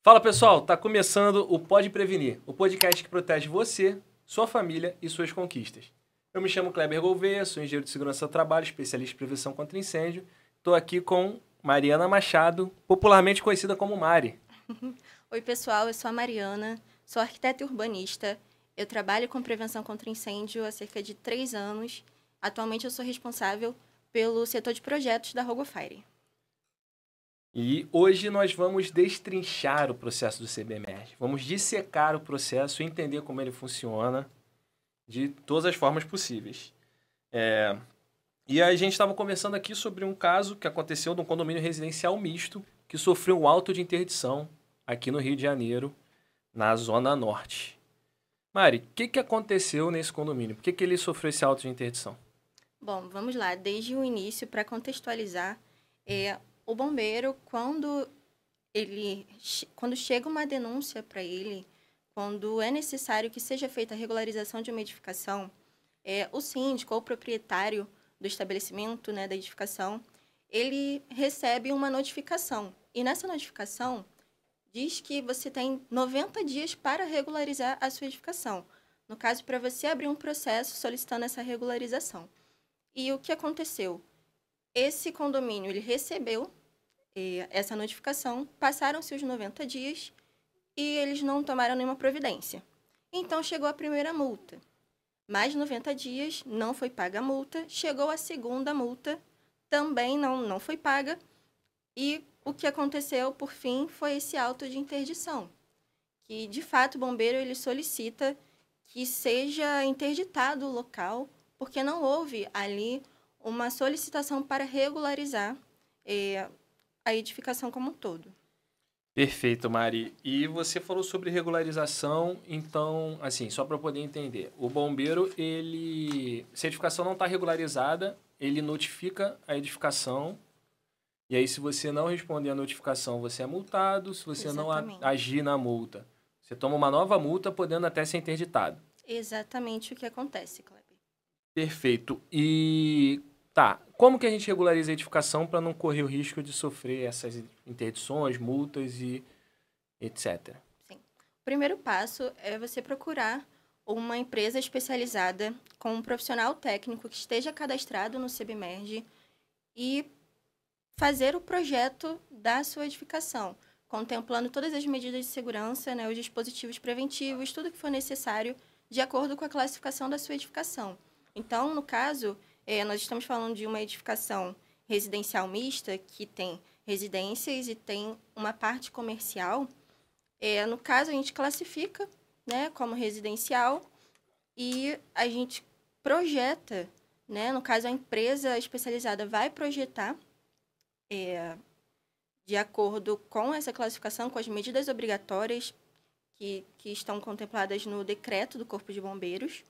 Fala pessoal, tá começando o Pode Prevenir, o podcast que protege você, sua família e suas conquistas. Eu me chamo Kleber Gouveia, sou engenheiro de segurança do trabalho, especialista em prevenção contra incêndio. Estou aqui com Mariana Machado, popularmente conhecida como Mari. Oi pessoal, eu sou a Mariana, sou arquiteta e urbanista. Eu trabalho com prevenção contra incêndio há cerca de 3 anos. Atualmente eu sou responsável pelo setor de projetos da RogoFire. E hoje nós vamos destrinchar o processo do CBMERG. Vamos dissecar o processo e entender como ele funciona de todas as formas possíveis. E a gente estava conversando aqui sobre um caso que aconteceu num condomínio residencial misto que sofreu um auto de interdição aqui no Rio de Janeiro, na Zona Norte. Mari, o que aconteceu nesse condomínio? Por que ele sofreu esse auto de interdição? Bom, vamos lá. Desde o início, para contextualizar, o bombeiro, quando chega uma denúncia para ele, quando é necessário que seja feita a regularização de uma edificação, o síndico ou o proprietário do estabelecimento, né, da edificação, ele recebe uma notificação. E nessa notificação diz que você tem 90 dias para regularizar a sua edificação. No caso, para você abrir um processo solicitando essa regularização. E o que aconteceu? Esse condomínio, ele recebeu essa notificação, passaram-se os 90 dias e eles não tomaram nenhuma providência. Então, chegou a primeira multa. Mais 90 dias, não foi paga a multa. Chegou a segunda multa, também não foi paga. E o que aconteceu, por fim, foi esse auto de interdição. Que, de fato, o bombeiro ele solicita que seja interditado o local, porque não houve ali uma solicitação para regularizar a edificação como um todo. Perfeito, Mari. E você falou sobre regularização, então, assim, só para eu poder entender. O bombeiro, se a edificação não está regularizada, ele notifica a edificação, e aí se você não responder a notificação, você é multado. Se você Exatamente. não agir na multa, você toma uma nova multa, podendo até ser interditado. Exatamente o que acontece, Kleber. Perfeito. E tá, como que a gente regulariza a edificação para não correr o risco de sofrer essas interdições, multas e etc? Sim. O primeiro passo é você procurar uma empresa especializada com um profissional técnico que esteja cadastrado no CBMERG e fazer o projeto da sua edificação, contemplando todas as medidas de segurança, né, os dispositivos preventivos, tudo que for necessário de acordo com a classificação da sua edificação. Então, no caso, nós estamos falando de uma edificação residencial mista, que tem residências e tem uma parte comercial. No caso, a gente classifica, né, como residencial e a gente projeta, né, no caso, a empresa especializada vai projetar de acordo com essa classificação, com as medidas obrigatórias que estão contempladas no decreto do Corpo de Bombeiros,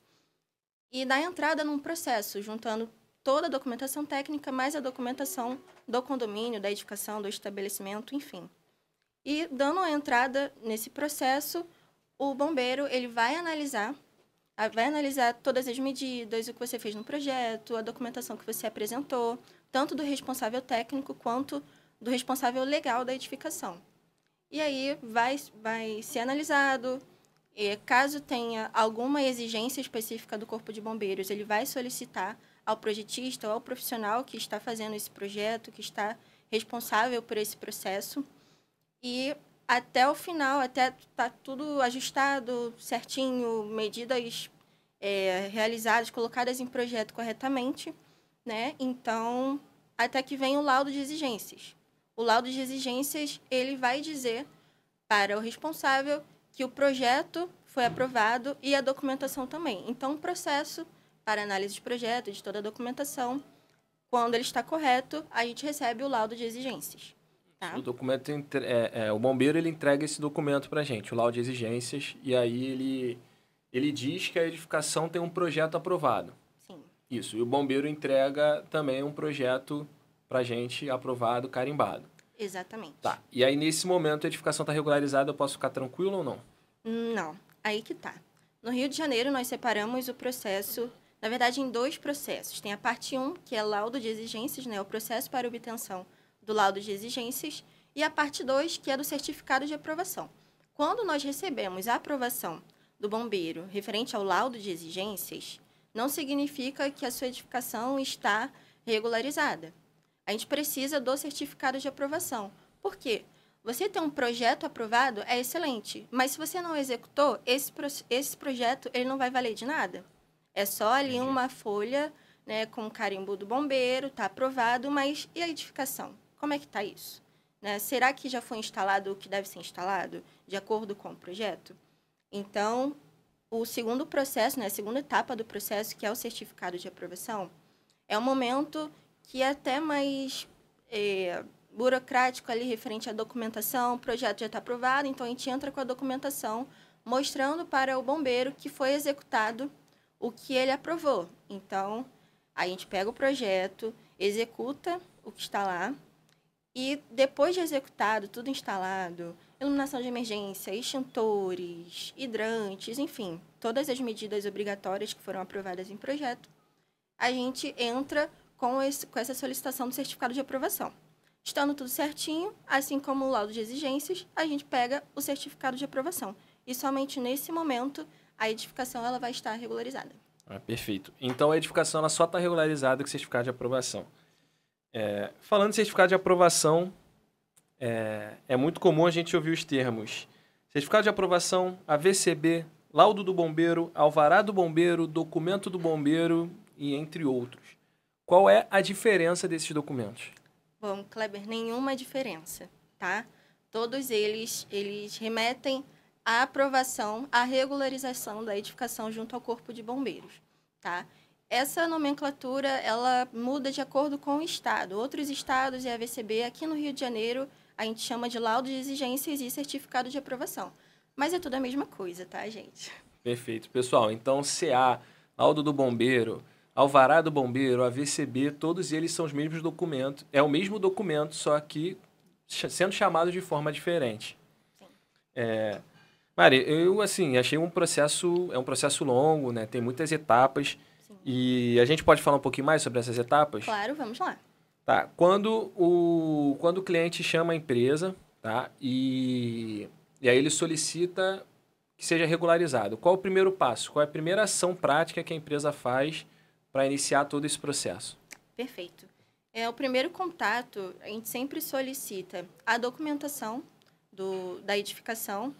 e dar entrada num processo, juntando toda a documentação técnica, mais a documentação do condomínio, da edificação, do estabelecimento, enfim. E dando a entrada nesse processo, o bombeiro ele vai analisar todas as medidas, o que você fez no projeto, a documentação que você apresentou, tanto do responsável técnico quanto do responsável legal da edificação. E aí vai ser analisado. Caso tenha alguma exigência específica do Corpo de Bombeiros, ele vai solicitar ao projetista ou ao profissional que está fazendo esse projeto, que está responsável por esse processo. E até o final, até tá tudo ajustado, certinho, medidas realizadas, colocadas em projeto corretamente, né? Então, até que venha o laudo de exigências. O laudo de exigências, ele vai dizer para o responsável que o projeto foi aprovado e a documentação também. Então, o processo para análise de projeto, de toda a documentação, quando ele está correto, a gente recebe o laudo de exigências. Tá? O documento o bombeiro ele entrega esse documento para a gente, o laudo de exigências, e aí ele diz que a edificação tem um projeto aprovado. Sim. Isso, e o bombeiro entrega também um projeto para a gente aprovado, carimbado. Exatamente. Tá, e aí nesse momento a edificação está regularizada, eu posso ficar tranquilo ou não? Não, aí que tá. No Rio de Janeiro, nós separamos o processo, na verdade, em 2 processos. Tem a parte 1, que é laudo de exigências, né, o processo para obtenção do laudo de exigências, E a parte 2, que é do certificado de aprovação. Quando nós recebemos a aprovação do bombeiro referente ao laudo de exigências, não significa que a sua edificação está regularizada. A gente precisa do certificado de aprovação. Por quê? Você ter um projeto aprovado é excelente, mas se você não executou, esse projeto ele não vai valer de nada. É só ali uma folha, né, com o carimbo do bombeiro, está aprovado, mas e a edificação? Como é que está isso? Né? Será que já foi instalado o que deve ser instalado, de acordo com o projeto? Então, o segundo processo, né, a segunda etapa do processo, que é o certificado de aprovação, é um momento que é até mais burocrático ali, referente à documentação. O projeto já está aprovado, então a gente entra com a documentação, mostrando para o bombeiro que foi executado o que ele aprovou. Então, a gente pega o projeto, executa o que está lá, e depois de executado, tudo instalado, iluminação de emergência, extintores, hidrantes, enfim, todas as medidas obrigatórias que foram aprovadas em projeto, a gente entra com essa solicitação do certificado de aprovação. Estando tudo certinho, assim como o laudo de exigências, a gente pega o certificado de aprovação. E somente nesse momento, a edificação ela vai estar regularizada. Perfeito. Então, a edificação ela só está regularizada com o certificado de aprovação. Falando de certificado de aprovação, é muito comum a gente ouvir os termos certificado de aprovação, AVCB, laudo do bombeiro, alvará do bombeiro, documento do bombeiro e entre outros. Qual é a diferença desses documentos? Bom, Kleber, nenhuma diferença, tá? Todos eles remetem à aprovação, à regularização da edificação junto ao Corpo de Bombeiros, tá? Essa nomenclatura, ela muda de acordo com o estado. Outros estados e a AVCB, aqui no Rio de Janeiro, a gente chama de laudo de exigências e certificado de aprovação. Mas é tudo a mesma coisa, tá, gente? Perfeito. Pessoal, então CA, laudo do bombeiro, alvará do bombeiro, AVCB, todos eles são os mesmos documentos. É o mesmo documento, só que sendo chamado de forma diferente. Sim. Mari, eu assim, achei um processo longo, né? Tem muitas etapas. Sim. E a gente pode falar um pouquinho mais sobre essas etapas? Claro, vamos lá. Tá. Quando o cliente chama a empresa, tá? E aí ele solicita que seja regularizado. Qual é o primeiro passo? Qual é a primeira ação prática que a empresa faz para iniciar todo esse processo? Perfeito. O primeiro contato, a gente sempre solicita a documentação da edificação.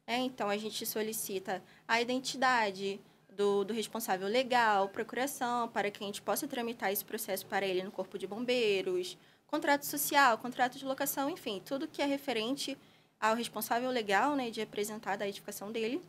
Então, a gente solicita a identidade do responsável legal, procuração, para que a gente possa tramitar esse processo para ele no Corpo de Bombeiros, contrato social, contrato de locação, enfim, tudo que é referente ao responsável legal, né, de apresentar da edificação dele.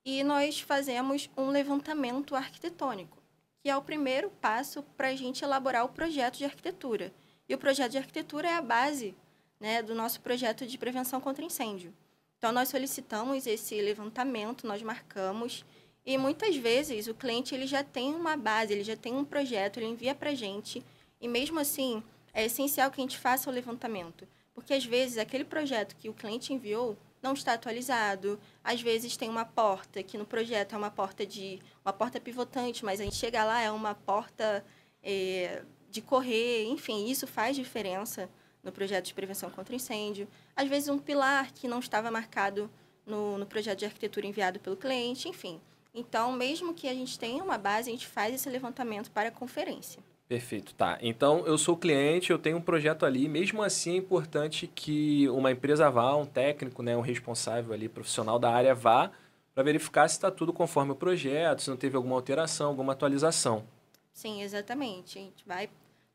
E nós fazemos um levantamento arquitetônico, que é o primeiro passo para a gente elaborar o projeto de arquitetura. E o projeto de arquitetura é a base, né, do nosso projeto de prevenção contra incêndio. Então, nós solicitamos esse levantamento, nós marcamos, e muitas vezes o cliente ele já tem uma base, ele já tem um projeto, ele envia para a gente, e mesmo assim é essencial que a gente faça o levantamento, porque às vezes aquele projeto que o cliente enviou não está atualizado, às vezes tem uma porta, que no projeto é uma porta pivotante, mas a gente chega lá, é uma porta de correr, enfim, isso faz diferença no projeto de prevenção contra incêndio. Às vezes um pilar que não estava marcado no projeto de arquitetura enviado pelo cliente, enfim. Então, mesmo que a gente tenha uma base, a gente faz esse levantamento para a conferência. Perfeito, tá. Então, eu sou cliente, eu tenho um projeto ali, mesmo assim é importante que uma empresa vá, um técnico, né, um responsável ali, profissional da área vá, para verificar se está tudo conforme o projeto, se não teve alguma alteração, alguma atualização. Sim, exatamente. A gente vai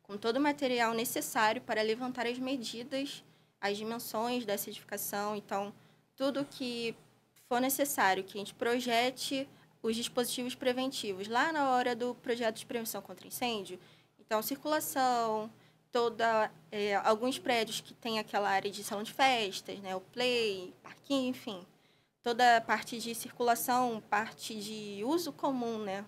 com todo o material necessário para levantar as medidas, as dimensões dessa edificação. Então, tudo que for necessário, que a gente projete os dispositivos preventivos lá na hora do projeto de prevenção contra incêndio. Então, circulação, alguns prédios que tem aquela área de salão de festas, né, o play, parquinho, enfim. Toda a parte de circulação, parte de uso comum, né,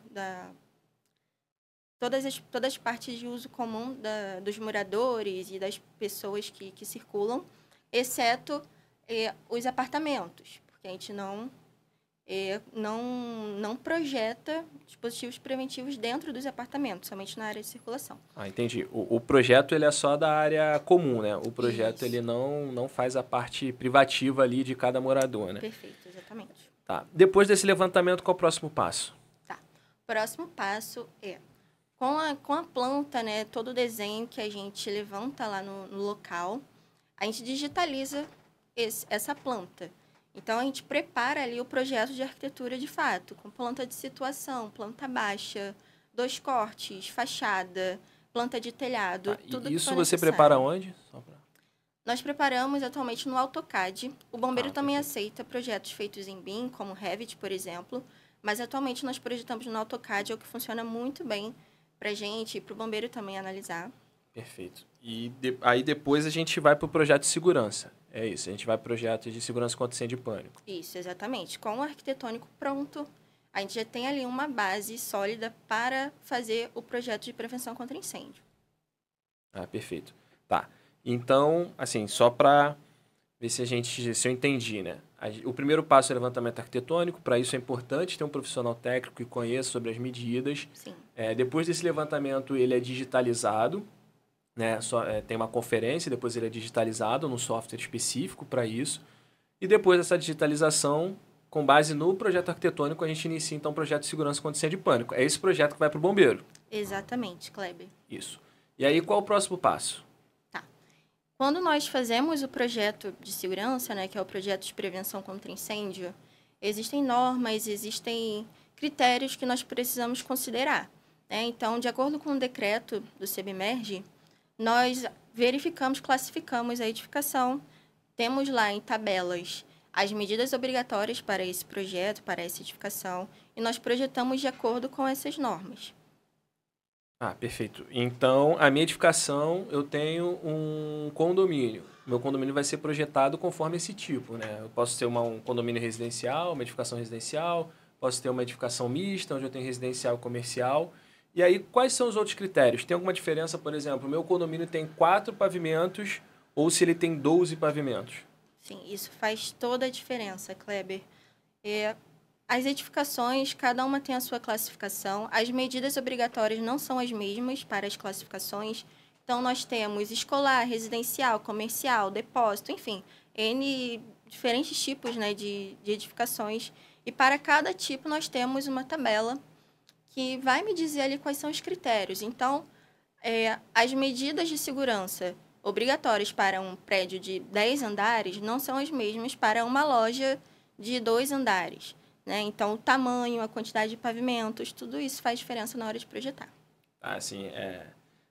todas as partes de uso comum dos moradores e das pessoas que circulam, exceto os apartamentos, porque a gente não não projeta dispositivos preventivos dentro dos apartamentos, somente na área de circulação. Ah, entendi. O projeto ele é só da área comum, né? O projeto Isso. ele não faz a parte privativa ali de cada morador, né? Perfeito, exatamente. Tá. Depois desse levantamento, qual é o próximo passo? Tá. Próximo passo é, com a planta, né, todo o desenho que a gente levanta lá no local, a gente digitaliza essa planta. Então, a gente prepara ali o projeto de arquitetura de fato, com planta de situação, planta baixa, 2 cortes, fachada, planta de telhado, Tá. tudo E que isso for você necessário. prepara onde? Só pra... Nós preparamos atualmente no AutoCAD. O bombeiro também perfeito. aceita projetos feitos em BIM, como Revit, por exemplo, mas atualmente nós projetamos no AutoCAD, é o que funciona muito bem para a gente e para o bombeiro também analisar. Perfeito. E aí depois a gente vai para o projeto de segurança. É isso, a gente vai para o projeto de segurança contra incêndio e pânico. Isso, exatamente. Com o arquitetônico pronto, a gente já tem ali uma base sólida para fazer o projeto de prevenção contra incêndio. Ah, perfeito. Tá. Então, assim, só para ver se eu entendi, né? O primeiro passo é o levantamento arquitetônico. Para isso é importante ter um profissional técnico que conheça sobre as medidas. Sim. Depois desse levantamento, ele é digitalizado, né? Tem uma conferência, depois ele é digitalizado num software específico para isso. E depois dessa digitalização, com base no projeto arquitetônico, a gente inicia então o projeto de segurança contra incêndio e pânico. É esse projeto que vai para o bombeiro. Exatamente, Kleber. Isso. E aí, qual o próximo passo? Tá. Quando nós fazemos o projeto de segurança, né, que é o projeto de prevenção contra incêndio, existem normas, existem critérios que nós precisamos considerar, né? Então, de acordo com o decreto do CBMERG, nós verificamos, classificamos a edificação, temos lá em tabelas as medidas obrigatórias para esse projeto, para essa edificação, e nós projetamos de acordo com essas normas. Ah, perfeito. Então, a minha edificação, eu tenho um condomínio. Meu condomínio vai ser projetado conforme esse tipo, né? Eu posso ter um condomínio residencial, uma edificação residencial, posso ter uma edificação mista, onde eu tenho residencial e comercial. E aí, quais são os outros critérios? Tem alguma diferença, por exemplo, o meu condomínio tem 4 pavimentos ou se ele tem 12 pavimentos? Sim, isso faz toda a diferença, Kleber. As edificações, cada uma tem a sua classificação. As medidas obrigatórias não são as mesmas para as classificações. Então, nós temos escolar, residencial, comercial, depósito, enfim, N diferentes tipos, né, de edificações. E para cada tipo, nós temos uma tabela que vai me dizer ali quais são os critérios. Então, as medidas de segurança obrigatórias para um prédio de 10 andares não são as mesmas para uma loja de 2 andares. Né? Então, o tamanho, a quantidade de pavimentos, tudo isso faz diferença na hora de projetar. Assim,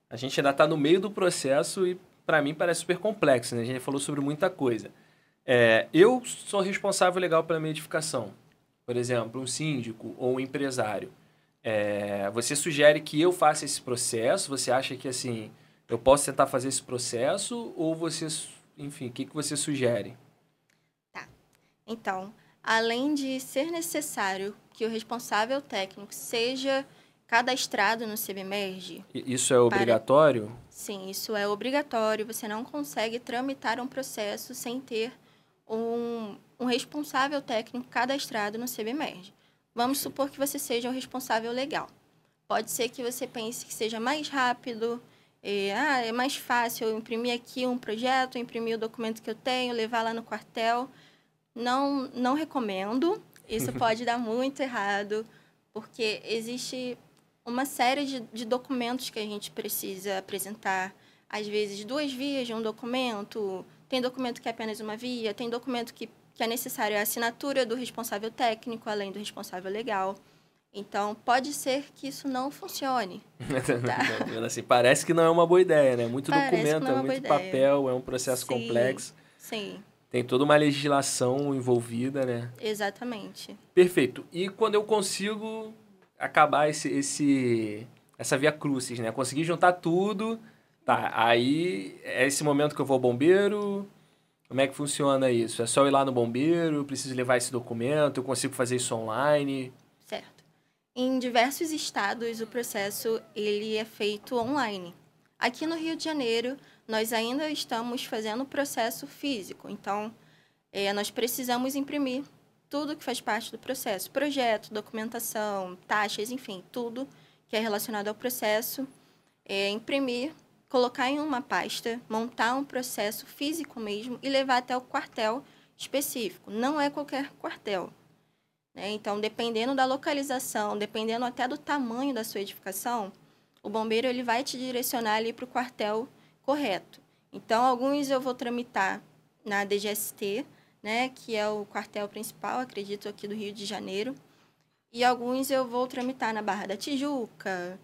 a gente ainda está no meio do processo e, para mim, parece super complexo, né? A gente falou sobre muita coisa. Eu sou responsável legal pela minha edificação. Por exemplo, um síndico ou um empresário. Você sugere que eu faça esse processo? Você acha que, assim, eu posso tentar fazer esse processo? Ou você, enfim, o que você sugere? Tá. Então, além de ser necessário que o responsável técnico seja cadastrado no CBMERG... Isso é obrigatório? Sim, isso é obrigatório. Você não consegue tramitar um processo sem ter um responsável técnico cadastrado no CBMERG. Vamos supor que você seja o responsável legal. Pode ser que você pense que seja mais rápido, é mais fácil eu imprimir aqui um projeto, imprimir o documento que eu tenho, levar lá no quartel. Não recomendo. Isso pode dar muito errado, porque existe uma série de documentos que a gente precisa apresentar. Às vezes, 2 vias de um documento, tem documento que é apenas uma via, tem documento que é necessário a assinatura do responsável técnico, além do responsável legal. Então, pode ser que isso não funcione. Tá? Assim, parece que não é uma boa ideia, né? Muito documento, é muito papel, é um processo complexo. Sim. Tem toda uma legislação envolvida, né? Exatamente. Perfeito. E quando eu consigo acabar essa via crucis, né? Conseguir juntar tudo, tá? Aí é esse momento que eu vou ao bombeiro. Como é que funciona isso? É só ir lá no bombeiro? Eu preciso levar esse documento? Eu consigo fazer isso online? Certo. Em diversos estados, o processo ele é feito online. Aqui no Rio de Janeiro, nós ainda estamos fazendo o processo físico. Então, nós precisamos imprimir tudo que faz parte do processo. Projeto, documentação, taxas, enfim, tudo que é relacionado ao processo. Imprimir, colocar em uma pasta, montar um processo físico mesmo e levar até o quartel específico. Não é qualquer quartel, né? Então, dependendo da localização, dependendo até do tamanho da sua edificação, o bombeiro ele vai te direcionar ali para o quartel correto. Então, alguns eu vou tramitar na DGST, né, que é o quartel principal, acredito, aqui do Rio de Janeiro. E alguns eu vou tramitar na Barra da Tijuca,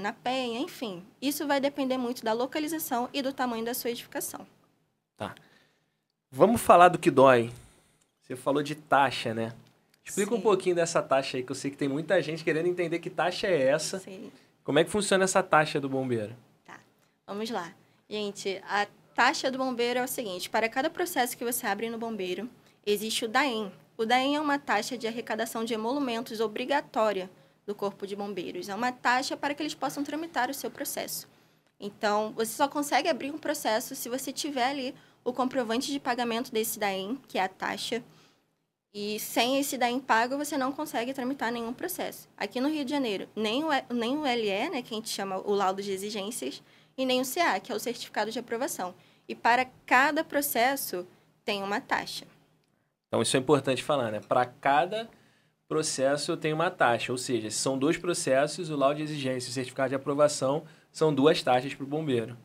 na Penha, enfim. Isso vai depender muito da localização e do tamanho da sua edificação. Tá. Vamos falar do que dói. Você falou de taxa, né? Explica um pouquinho dessa taxa aí, que eu sei que tem muita gente querendo entender que taxa é essa. Sim. Como é que funciona essa taxa do bombeiro? Tá, vamos lá. Gente, a taxa do bombeiro é o seguinte: para cada processo que você abre no bombeiro, existe o DAEM. O DAEM é uma taxa de arrecadação de emolumentos obrigatória do Corpo de Bombeiros. É uma taxa para que eles possam tramitar o seu processo. Então, você só consegue abrir um processo se você tiver ali o comprovante de pagamento desse DAEM, que é a taxa. E sem esse DAEM pago, você não consegue tramitar nenhum processo. Aqui no Rio de Janeiro, nem o LE, né, que a gente chama o laudo de exigências, e nem o CA, que é o certificado de aprovação. E para cada processo, tem uma taxa. Então, isso é importante falar, né? Para cada processo tem uma taxa, ou seja, se são 2 processos, o laudo de exigência e o certificado de aprovação são 2 taxas para o bombeiro.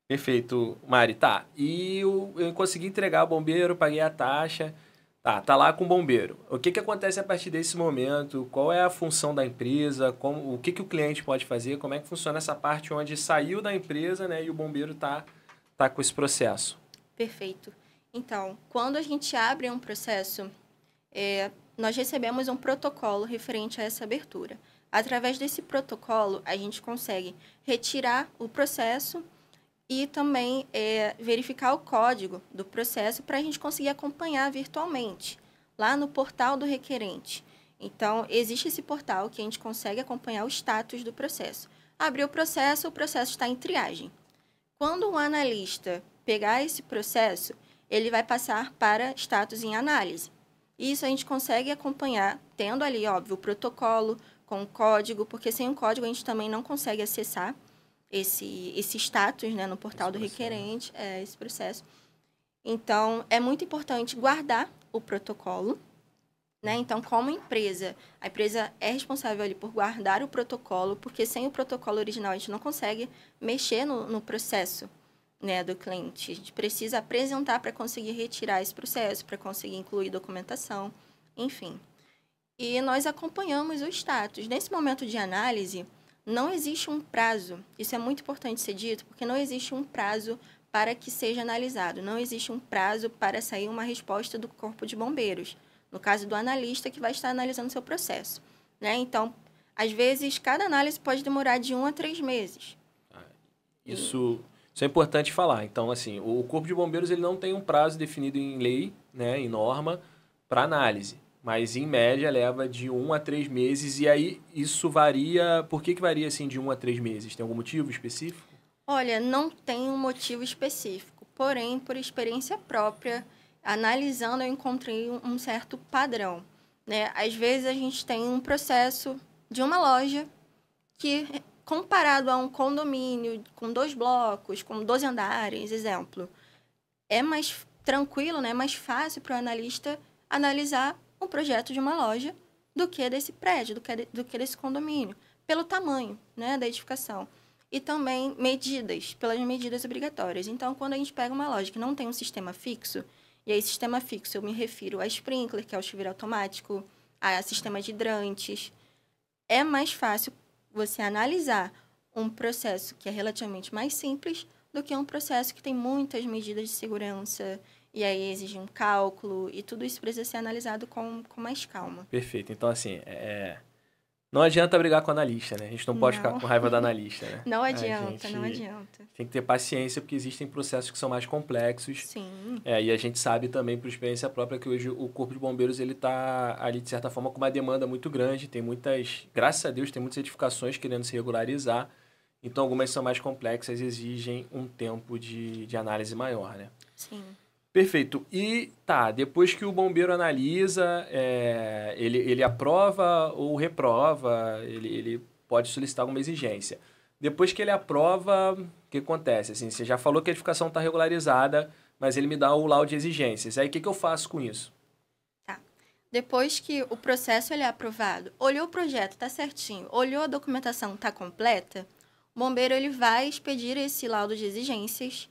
Perfeito, Mari. Tá, e eu consegui entregar o bombeiro, paguei a taxa, tá lá com o bombeiro. O que acontece a partir desse momento? Qual é a função da empresa? O que o cliente pode fazer? Como é que funciona essa parte onde saiu da empresa, né, e o bombeiro tá com esse processo? Perfeito. Então, quando a gente abre um processo, nós recebemos um protocolo referente a essa abertura. Através desse protocolo, a gente consegue retirar o processo e também verificar o código do processo para a gente conseguir acompanhar virtualmente, lá no portal do requerente. Então, existe esse portal que a gente consegue acompanhar o status do processo. Abriu o processo está em triagem. Quando um analista pegar esse processo, ele vai passar para status em análise. Isso a gente consegue acompanhar, tendo ali, óbvio, o protocolo com o código, porque sem o código a gente também não consegue acessar esse status, né, no portal do requerente, esse processo. Então, é muito importante guardar o protocolo, né? Então, como empresa, a empresa é responsável ali por guardar o protocolo, porque sem o protocolo original a gente não consegue mexer no processo, né, do cliente. A gente precisa apresentar para conseguir retirar esse processo, para conseguir incluir documentação, enfim. E nós acompanhamos o status. Nesse momento de análise, não existe um prazo. Isso é muito importante ser dito, porque não existe um prazo para que seja analisado. Não existe um prazo para sair uma resposta do Corpo de Bombeiros, no caso do analista que vai estar analisando o seu processo, né? Então, às vezes, cada análise pode demorar de 1 a 3 meses. Isso é importante falar. Então, assim, o Corpo de Bombeiros ele não tem um prazo definido em lei, né, em norma, para análise. Mas, em média, leva de 1 a 3 meses. E aí, isso varia... Por que varia, assim, de 1 a 3 meses? Tem algum motivo específico? Olha, não tem um motivo específico. Porém, por experiência própria, analisando, eu encontrei um certo padrão, né? Às vezes, a gente tem um processo de uma loja que, comparado a um condomínio com 2 blocos, com 12 andares, exemplo, é mais tranquilo, né? Mais fácil para o analista analisar um projeto de uma loja do que desse prédio, do que desse condomínio, pelo tamanho, né, da edificação. E também pelas medidas obrigatórias. Então, quando a gente pega uma loja que não tem um sistema fixo, e aí sistema fixo eu me refiro a sprinkler, que é o chuveiro automático, a sistema de hidrantes, é mais fácil você analisar um processo que é relativamente mais simples do que um processo que tem muitas medidas de segurança, e aí exige um cálculo, e tudo isso precisa ser analisado com mais calma. Perfeito. Então, assim, não adianta brigar com o analista, né? A gente não pode ficar com raiva do analista, né? Não adianta, não adianta. Tem que ter paciência, porque existem processos que são mais complexos. Sim. E a gente sabe também, por experiência própria, que hoje o Corpo de Bombeiros ele está ali, de certa forma, com uma demanda muito grande. Tem graças a Deus, tem muitas edificações querendo se regularizar. Então, algumas são mais complexas e exigem um tempo de análise maior, né? Sim. Perfeito. E tá, depois que o bombeiro analisa, ele aprova ou reprova, ele pode solicitar alguma exigência. Depois que ele aprova, o que acontece? Assim, você já falou que a edificação está regularizada, mas ele me dá o laudo de exigências. Aí o que eu faço com isso? Tá. Depois que o processo ele é aprovado, olhou o projeto, tá certinho, olhou a documentação, tá completa, o bombeiro ele vai expedir esse laudo de exigências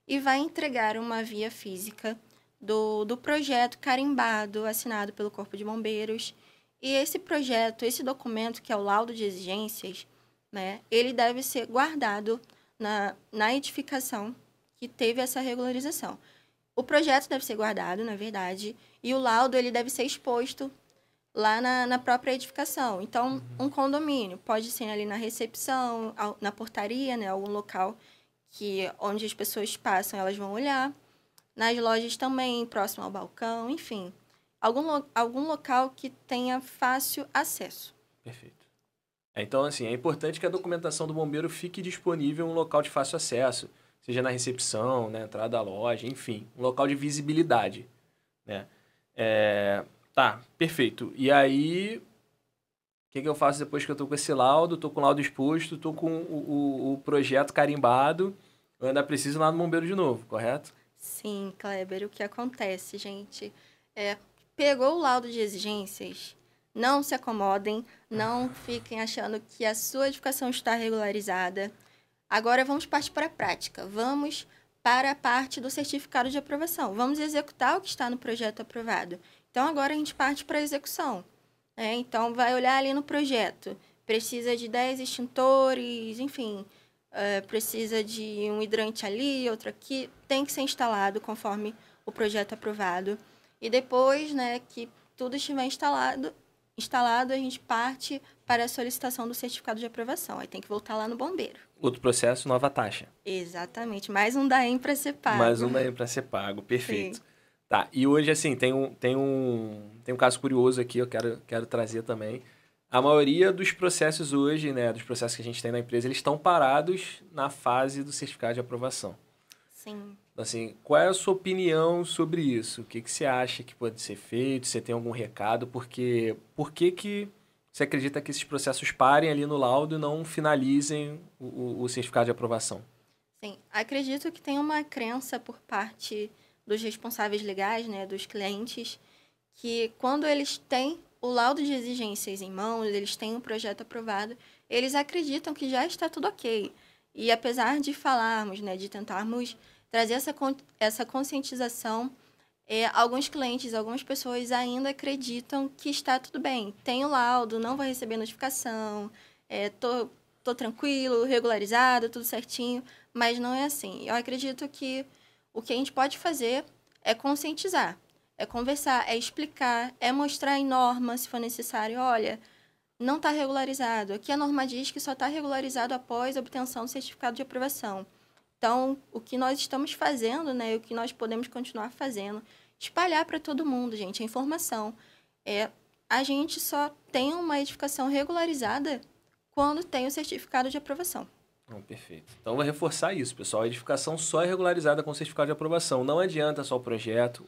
e vai entregar uma via física do projeto carimbado, assinado pelo Corpo de Bombeiros. E esse projeto, esse documento, que é o laudo de exigências, né, ele deve ser guardado na edificação que teve essa regularização. O projeto deve ser guardado, na verdade, e o laudo ele deve ser exposto lá na própria edificação. Então, um condomínio pode ser ali na recepção, na portaria, né, algum local onde as pessoas passam, elas vão olhar. Nas lojas também, próximo ao balcão, enfim. Algum local que tenha fácil acesso. Perfeito. Então, assim, é importante que a documentação do bombeiro fique disponível em um local de fácil acesso, seja na recepção, na entrada da loja, enfim, um local de visibilidade, né? Tá, perfeito. E aí, o que eu faço depois que eu tô com esse laudo? Tô com o laudo exposto, tô com o projeto carimbado, eu ainda preciso ir lá no bombeiro de novo, correto? Sim, Kleber, o que acontece, gente? Pegou o laudo de exigências, não se acomodem, não fiquem achando que a sua edificação está regularizada. Agora vamos partir para a prática. Vamos para a parte do certificado de aprovação. Vamos executar o que está no projeto aprovado. Então, agora a gente parte para a execução. Então, vai olhar ali no projeto. Precisa de 10 extintores, enfim, precisa de um hidrante ali, outro aqui. Tem que ser instalado conforme o projeto aprovado. E depois, né, que tudo estiver instalado, a gente parte para a solicitação do certificado de aprovação. Aí tem que voltar lá no bombeiro. Outro processo, nova taxa. Exatamente. Mais um DAEM para ser pago. Mais um DAEM para ser pago, perfeito. Sim. Tá, e hoje, assim, tem um caso curioso aqui, eu quero trazer também. A maioria dos processos hoje, né, dos processos que a gente tem na empresa, eles estão parados na fase do certificado de aprovação. Sim. Assim, qual é a sua opinião sobre isso? O que você acha que pode ser feito? Você tem algum recado? Por que você acredita que esses processos parem ali no laudo e não finalizem o certificado de aprovação? Sim, acredito que tem uma crença por parte dos responsáveis legais, né, dos clientes, que quando eles têm o laudo de exigências em mãos, eles têm um projeto aprovado, eles acreditam que já está tudo ok. E apesar de falarmos, né, de tentarmos trazer essa conscientização, alguns clientes, algumas pessoas ainda acreditam que está tudo bem. Tem o laudo, não vai receber notificação, tô tranquilo, regularizado, tudo certinho, mas não é assim. Eu acredito que o que a gente pode fazer é conscientizar, é conversar, é explicar, é mostrar em norma, se for necessário. Olha, não está regularizado. Aqui a norma diz que só está regularizado após a obtenção do certificado de aprovação. Então, o que nós estamos fazendo, né, o que nós podemos continuar fazendo, espalhar para todo mundo, gente, a informação. A gente só tem uma edificação regularizada quando tem o certificado de aprovação. Perfeito. Então, vou reforçar isso, pessoal. A edificação só é regularizada com certificado de aprovação. Não adianta só o projeto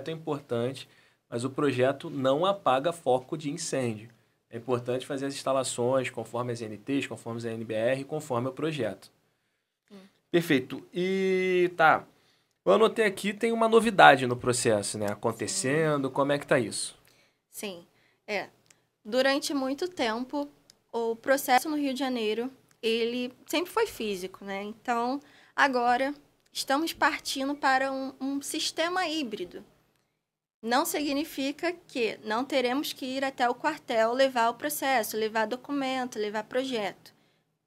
é importante, mas o projeto não apaga foco de incêndio. É importante fazer as instalações conforme as NTs, conforme as NBR, conforme o projeto. Perfeito. E tá, eu anotei aqui, tem uma novidade no processo, né? Acontecendo, sim. Como é que tá isso? Sim, durante muito tempo, o processo no Rio de Janeiro, ele sempre foi físico, né? Então, agora, estamos partindo para um sistema híbrido. Não significa que não teremos que ir até o quartel levar o processo, levar documento, levar projeto.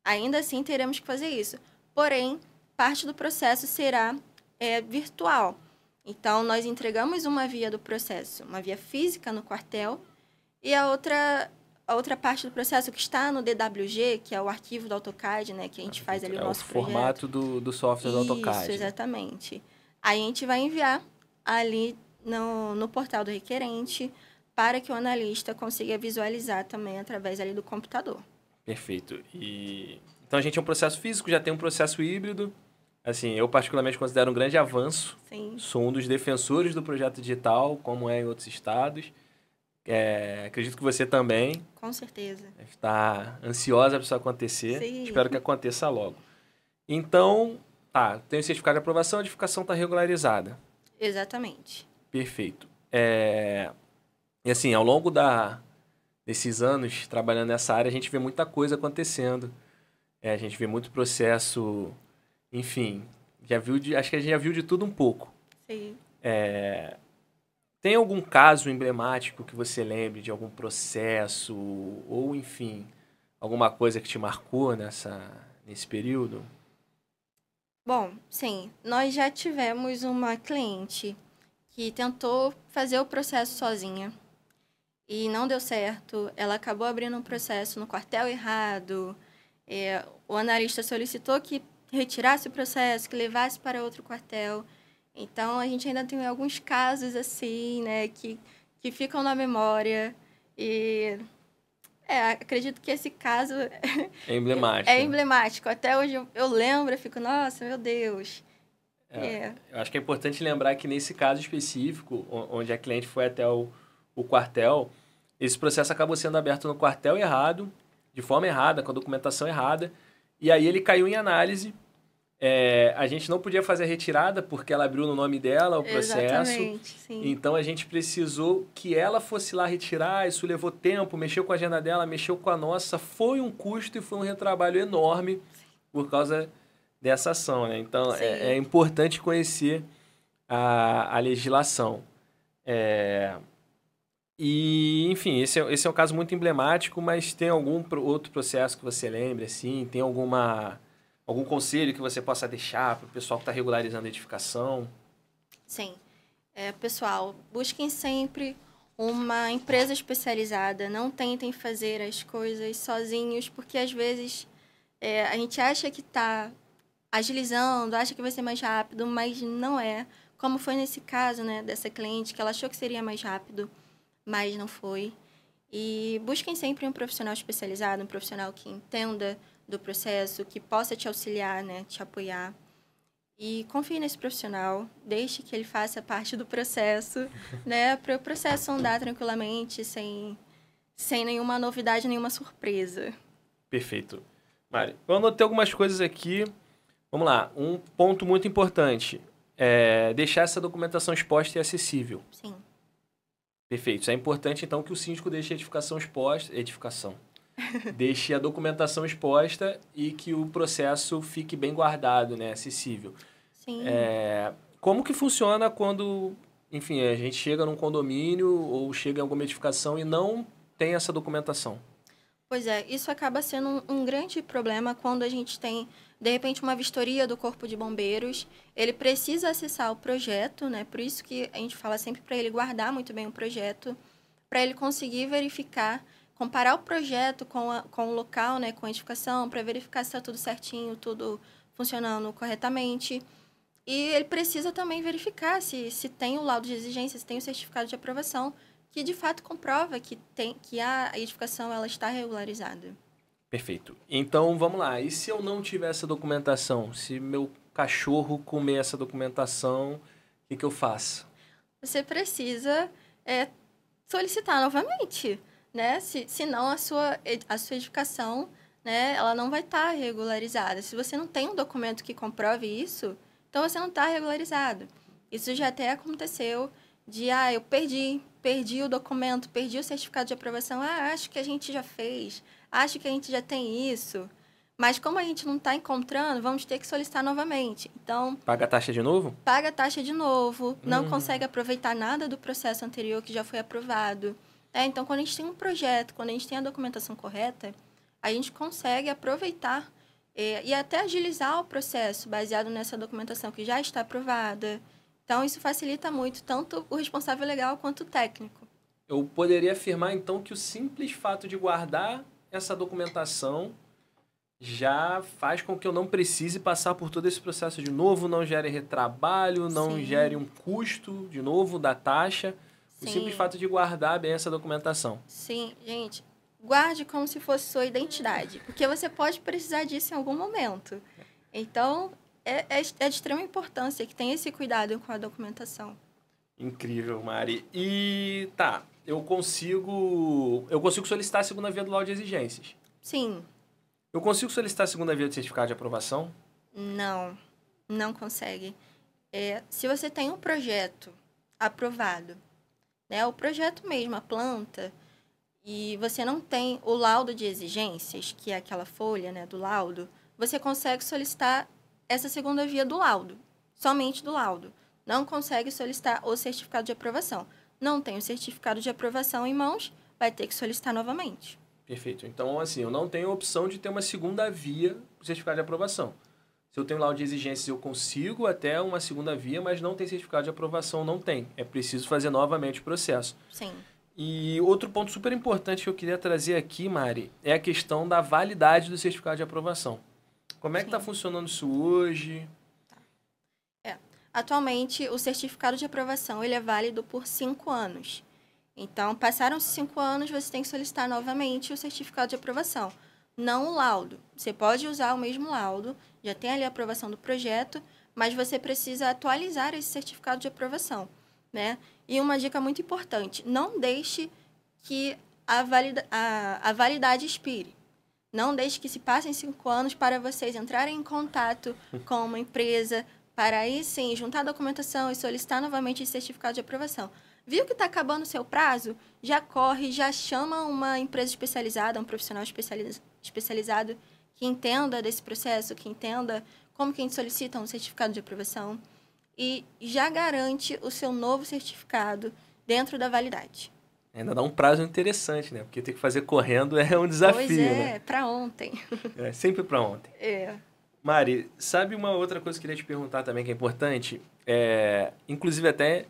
Ainda assim, teremos que fazer isso. Porém, parte do processo será virtual. Então, nós entregamos uma via do processo, uma via física no quartel, e a outra parte do processo que está no DWG, que é o arquivo do AutoCAD, né, que a gente faz ali o nosso projeto. É o formato do software do AutoCAD. Isso, exatamente. Aí a gente vai enviar ali no portal do requerente para que o analista consiga visualizar também através ali do computador. Perfeito. Então, a gente é um processo físico, já tem um processo híbrido. Assim, eu particularmente considero um grande avanço. Sim, Sou um dos defensores do projeto digital, como é em outros estados. Acredito que você também com certeza. deve estar ansiosa para isso acontecer. Sim, Espero que aconteça logo. Então, tá, tem o certificado de aprovação, a edificação está regularizada. exatamente. Perfeito. E assim, ao longo desses anos trabalhando nessa área, a gente vê muita coisa acontecendo. A gente vê muito processo, enfim, acho que a gente já viu de tudo um pouco. Sim. Tem algum caso emblemático que você lembre de algum processo ou, enfim, alguma coisa que te marcou nesse período? Bom, sim, nós já tivemos uma cliente que tentou fazer o processo sozinha e não deu certo. Ela acabou abrindo um processo no quartel errado. O analista solicitou que retirasse o processo, que levasse para outro quartel. Então, a gente ainda tem alguns casos assim, né, que ficam na memória. E acredito que esse caso É emblemático. é emblemático. Até hoje eu lembro, eu fico, nossa, meu Deus. Eu acho que é importante lembrar que nesse caso específico, onde a cliente foi até o quartel, esse processo acabou sendo aberto no quartel errado, de forma errada, com a documentação errada, e aí ele caiu em análise. A gente não podia fazer a retirada porque ela abriu no nome dela o processo. Exatamente, sim. Então a gente precisou que ela fosse lá retirar, isso levou tempo, mexeu com a agenda dela, mexeu com a nossa, foi um custo e foi um retrabalho enorme por causa dessa ação, né? Então é importante conhecer a legislação. E, enfim, esse é um caso muito emblemático, mas tem algum outro processo que você lembre, assim? Tem algum conselho que você possa deixar para o pessoal que está regularizando a edificação? Sim. Pessoal, busquem sempre uma empresa especializada. Não tentem fazer as coisas sozinhos, porque às vezes a gente acha que está agilizando, acha que vai ser mais rápido, mas não é. Como foi nesse caso, né, dessa cliente, que ela achou que seria mais rápido, mas não foi. E busquem sempre um profissional especializado, um profissional que entenda do processo, que possa te auxiliar, né, te apoiar. E confie nesse profissional, deixe que ele faça parte do processo, né, para o processo andar tranquilamente, sem nenhuma novidade, nenhuma surpresa. Perfeito. Mari, eu anotei algumas coisas aqui. Vamos lá. Um ponto muito importante é deixar essa documentação exposta e acessível. Sim. Perfeito. Isso é importante, então, que o síndico deixe a deixe a documentação exposta e que o processo fique bem guardado, né? Acessível. Sim. Como que funciona quando, enfim, a gente chega num condomínio ou chega em alguma edificação e não tem essa documentação? Pois é, isso acaba sendo um grande problema quando a gente tem, de repente, uma vistoria do Corpo de Bombeiros. Ele precisa acessar o projeto, né? Por isso que a gente fala sempre para ele guardar muito bem o projeto, para ele conseguir verificar, comparar o projeto com o local, né? Com a edificação, para verificar se está tudo certinho, tudo funcionando corretamente. E ele precisa também verificar se tem o laudo de exigência, se tem o certificado de aprovação, que de fato comprova que a edificação ela está regularizada. Perfeito. Então, vamos lá. E se eu não tiver essa documentação? Se meu cachorro comer essa documentação, o que eu faço? Você precisa solicitar novamente, né? Senão a sua edificação, né, ela não vai estar regularizada. Se você não tem um documento que comprove isso, então você não está regularizado. Isso já até aconteceu eu perdi o documento, perdi o certificado de aprovação. Acho que a gente já fez, acho que a gente já tem isso. Mas como a gente não está encontrando, vamos ter que solicitar novamente. Então, paga a taxa de novo? Paga a taxa de novo, não consegue aproveitar nada do processo anterior que já foi aprovado. Então, quando a gente tem um projeto, quando a gente tem a documentação correta, a gente consegue aproveitar e até agilizar o processo baseado nessa documentação que já está aprovada. Então, isso facilita muito, tanto o responsável legal quanto o técnico. Eu poderia afirmar, então, que o simples fato de guardar essa documentação já faz com que eu não precise passar por todo esse processo de novo, não gere retrabalho, não Sim. gere um custo, de novo, da taxa. O Sim. simples fato de guardar bem essa documentação. Sim, gente, guarde como se fosse sua identidade, porque você pode precisar disso em algum momento. Então, é de extrema importância que tenha esse cuidado com a documentação. Incrível, Mari. E tá, eu consigo solicitar a segunda via do laudo de exigências. Sim. Eu consigo solicitar a segunda via do certificado de aprovação? Não consegue. Se você tem um projeto aprovado, né, o projeto mesmo, a planta, e você não tem o laudo de exigências, que é aquela folha, né, do laudo, você consegue solicitar essa segunda via do laudo, somente do laudo. Não consegue solicitar o certificado de aprovação. Não tem o certificado de aprovação em mãos, vai ter que solicitar novamente. Perfeito. Então, assim, eu não tenho a opção de ter uma segunda via para o certificado de aprovação. Se eu tenho laudo de exigências, eu consigo até uma segunda via, mas não tem certificado de aprovação, não tem. É preciso fazer novamente o processo. Sim. E outro ponto super importante que eu queria trazer aqui, Mari, é a questão da validade do certificado de aprovação. Como é que está funcionando isso hoje? Atualmente, o certificado de aprovação ele é válido por 5 anos. Então, passaram-se 5 anos, você tem que solicitar novamente o certificado de aprovação. Não o laudo. Você pode usar o mesmo laudo, já tem ali a aprovação do projeto, mas você precisa atualizar esse certificado de aprovação, né? E uma dica muito importante, não deixe que a validade expire. Não deixe que se passem 5 anos para vocês entrarem em contato com uma empresa, para aí sim juntar a documentação e solicitar novamente esse certificado de aprovação. Viu que está acabando o seu prazo? Já corre, já chama uma empresa especializada, um profissional especializado que entenda desse processo, que entenda como que a gente solicita um certificado de aprovação e já garante o seu novo certificado dentro da validade. Ainda dá um prazo interessante, né? Porque ter que fazer correndo é um desafio, pois né? Para ontem. É, sempre para ontem. Mari, sabe uma outra coisa que eu queria te perguntar também que é importante? Inclusive até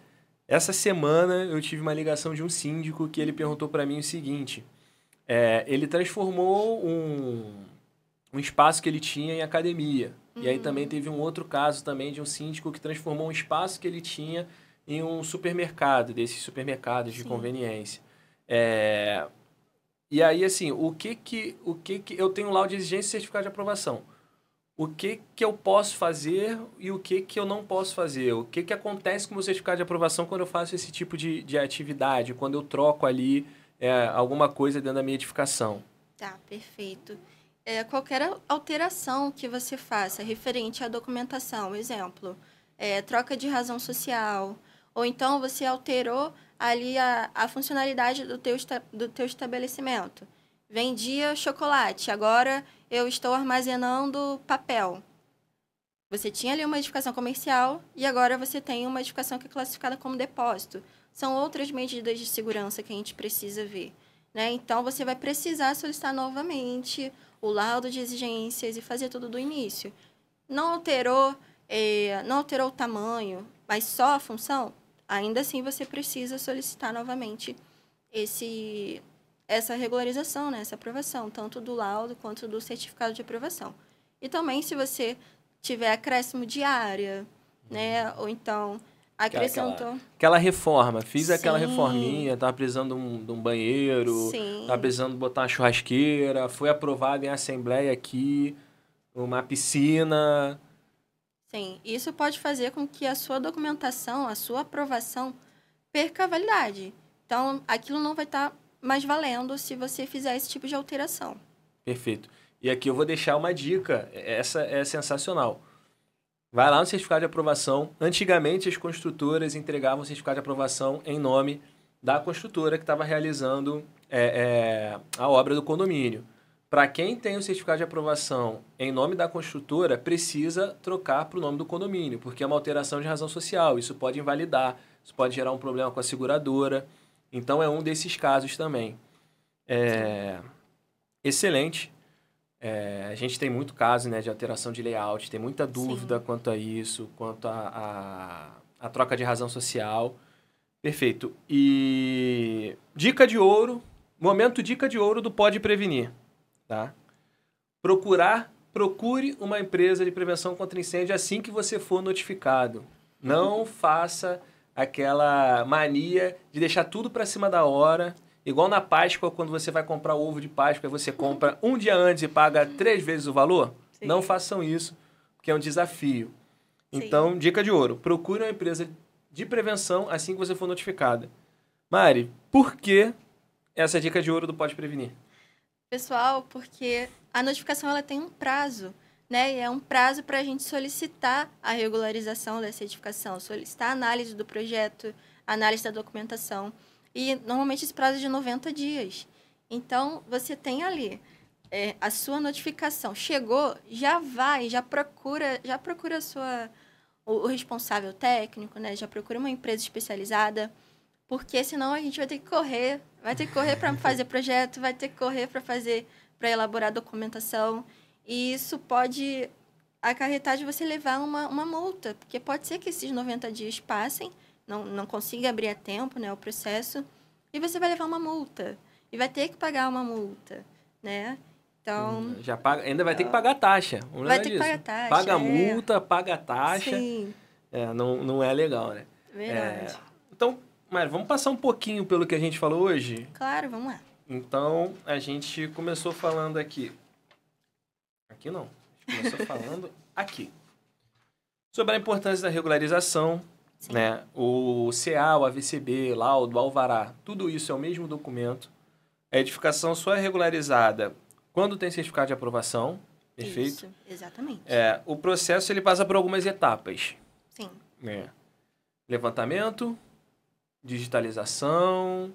essa semana eu tive uma ligação de um síndico que ele perguntou para mim o seguinte. Ele transformou um espaço que ele tinha em academia. E aí também teve um outro caso também de um síndico que transformou um espaço que ele tinha em um supermercado, desses supermercados de conveniência. E aí, assim, o que eu tenho lá de exigência e certificado de aprovação. O que eu posso fazer e o que eu não posso fazer? O que acontece com o meu certificado de aprovação quando eu faço esse tipo de atividade, quando eu troco ali alguma coisa dentro da minha edificação? Tá, perfeito. Qualquer alteração que você faça referente à documentação, exemplo, troca de razão social, ou então você alterou ali a funcionalidade do teu estabelecimento. Vendia chocolate, agora eu estou armazenando papel. Você tinha ali uma edificação comercial e agora você tem uma edificação que é classificada como depósito. São outras medidas de segurança que a gente precisa ver, né? Então, você vai precisar solicitar novamente o laudo de exigências e fazer tudo do início. Não alterou o tamanho, mas só a função, ainda assim você precisa solicitar novamente essa regularização, né? Essa aprovação, tanto do laudo quanto do certificado de aprovação. E também, se você tiver acréscimo de área, né? Ou então acrescentou... Aquela reforma, fiz aquela reforminha, estava precisando de um banheiro, estava precisando botar uma churrasqueira, foi aprovado em assembleia aqui, uma piscina. Sim, isso pode fazer com que a sua documentação, a sua aprovação, perca a validade. Então, aquilo não vai estar mais valendo se você fizer esse tipo de alteração. Perfeito. E aqui eu vou deixar uma dica, essa é sensacional. Vai lá no certificado de aprovação. Antigamente, as construtoras entregavam o certificado de aprovação em nome da construtora que estava realizando a obra do condomínio. Para quem tem o certificado de aprovação em nome da construtora, precisa trocar para o nome do condomínio, porque é uma alteração de razão social. Isso pode invalidar, isso pode gerar um problema com a seguradora. Então, é um desses casos também. Excelente. A gente tem muito caso, né, de alteração de layout, tem muita dúvida quanto a isso, quanto a troca de razão social. Perfeito. E dica de ouro, momento dica de ouro do Pode Prevenir. Tá? Procure uma empresa de prevenção contra incêndio assim que você for notificado. Não faça aquela mania de deixar tudo para cima da hora. Igual na Páscoa, quando você vai comprar o ovo de Páscoa, você compra um dia antes e paga 3 vezes o valor. Não façam isso, que é um desafio. Sim. Então, dica de ouro, procure uma empresa de prevenção assim que você for notificada. Mari, por que essa dica de ouro do Pode Prevenir? Pessoal, porque a notificação ela tem um prazo, né? E é um prazo para a gente solicitar a regularização da certificação, solicitar a análise do projeto, a análise da documentação. E normalmente esse prazo é de 90 dias. Então, você tem ali a sua notificação. Chegou, já vai, já procura o responsável técnico, né? Já procura uma empresa especializada, porque senão a gente vai ter que correr para fazer projeto, vai ter que correr para elaborar documentação, e isso pode acarretar de você levar uma multa, porque pode ser que esses 90 dias passem, não consiga abrir a tempo, né, o processo, e você vai levar uma multa, e vai ter que pagar uma multa, né? Então... Já paga, ainda vai ter que pagar a taxa. Vai ter que pagar a taxa. Paga a multa, paga a taxa. Sim. Não é legal, né? Verdade. Então, Mari, vamos passar um pouquinho pelo que a gente falou hoje? Claro, vamos lá. Então, a gente começou falando aqui. Aqui não. A gente começou falando aqui. Sobre a importância da regularização, Sim. né? O CA, o AVCB, laudo, alvará, tudo isso é o mesmo documento. A edificação só é regularizada quando tem certificado de aprovação, perfeito? Isso, exatamente. O processo ele passa por algumas etapas. Sim. Levantamento, digitalização,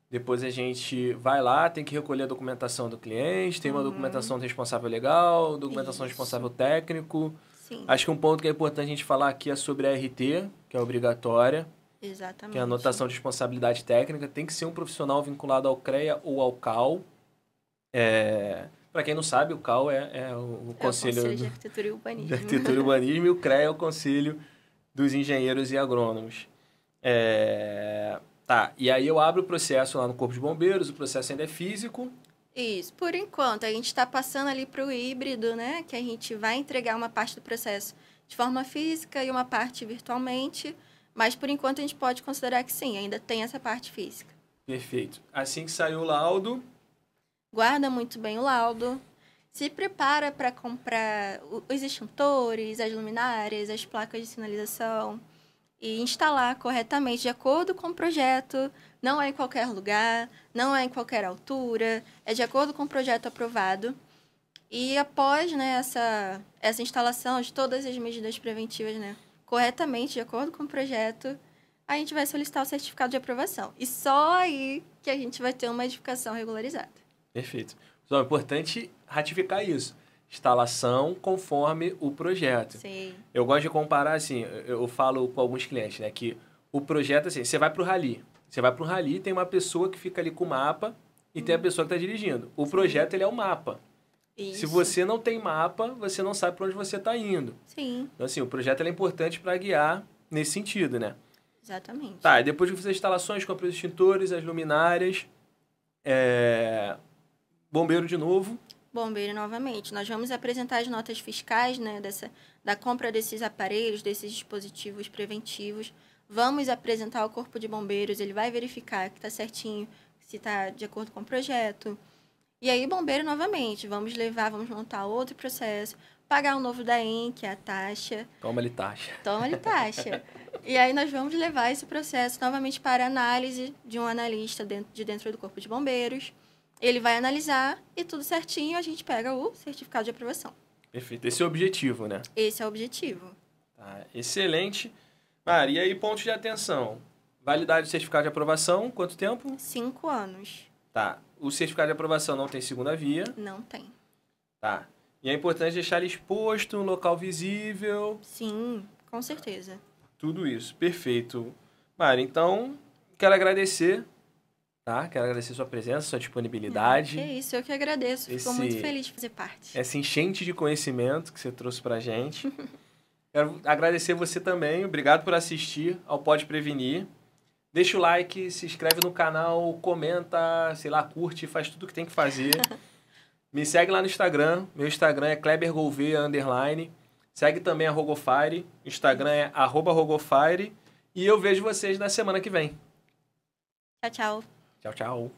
depois a gente vai lá, tem que recolher a documentação do cliente, tem uma documentação do responsável legal, documentação do responsável técnico. Sim. Acho que um ponto que é importante a gente falar aqui é sobre a RT, que é obrigatória. Exatamente. Que é a anotação de responsabilidade técnica. Tem que ser um profissional vinculado ao CREA ou ao CAL. Para quem não sabe, o CAL é o Conselho de Arquitetura e Urbanismo. De Arquitetura e Urbanismo, e o CREA é o Conselho dos Engenheiros e Agrônomos. E aí eu abro o processo lá no Corpo de Bombeiros, o processo ainda é físico. Isso, por enquanto, a gente está passando ali para o híbrido, né? Que a gente vai entregar uma parte do processo de forma física e uma parte virtualmente, mas por enquanto a gente pode considerar que sim, ainda tem essa parte física. Perfeito. Assim que sair o laudo... Guarda muito bem o laudo, se prepara para comprar os extintores, as luminárias, as placas de sinalização e instalar corretamente de acordo com o projeto. Não é em qualquer lugar, não é em qualquer altura, é de acordo com o projeto aprovado. E após, né, essa instalação de todas as medidas preventivas, né, corretamente, de acordo com o projeto, a gente vai solicitar o certificado de aprovação. E só aí que a gente vai ter uma edificação regularizada. Perfeito. Então, é importante ratificar isso. Instalação conforme o projeto. Sim. Eu gosto de comparar, assim, eu falo com alguns clientes, né, que o projeto, assim, você vai para o rally. Você vai para um rally, tem uma pessoa que fica ali com o mapa e tem a pessoa que está dirigindo. O projeto, ele é o mapa. Isso. Se você não tem mapa, você não sabe para onde você está indo. Sim. Então, assim, o projeto ele é importante para guiar nesse sentido, né? Exatamente. Tá, e depois de fazer as instalações, compra os extintores, as luminárias, bombeiro de novo. Bombeiro novamente. Nós vamos apresentar as notas fiscais, né, da compra desses aparelhos, desses dispositivos preventivos. Vamos apresentar ao Corpo de Bombeiros, ele vai verificar que está certinho, se está de acordo com o projeto. E aí, bombeiro novamente. Vamos montar outro processo, pagar o novo DAEM, que é a taxa. Toma-lhe taxa. Toma-lhe taxa. E aí, nós vamos levar esse processo novamente para análise de um analista dentro do Corpo de Bombeiros. Ele vai analisar e tudo certinho, a gente pega o certificado de aprovação. Perfeito. Esse é o objetivo, né? Esse é o objetivo. Tá, excelente. Mari, e aí, pontos de atenção. Validade do certificado de aprovação, quanto tempo? 5 anos. Tá. O certificado de aprovação não tem segunda via. Não tem. Tá. E é importante deixar ele exposto, um local visível. Sim, com certeza. Tudo isso. Perfeito. Mari, então, quero agradecer. Tá? Quero agradecer sua presença, sua disponibilidade. É isso, eu que agradeço. Fico muito feliz de fazer parte. Essa enchente de conhecimento que você trouxe pra gente. Quero agradecer você também. Obrigado por assistir ao Pode Prevenir. Deixa o like, se inscreve no canal, comenta, sei lá, curte, faz tudo o que tem que fazer. Me segue lá no Instagram. Meu Instagram é KleberGouveia_. Segue também a Rogofire. O Instagram é @Rogofire. E eu vejo vocês na semana que vem. Tchau, tchau. Tchau, tchau.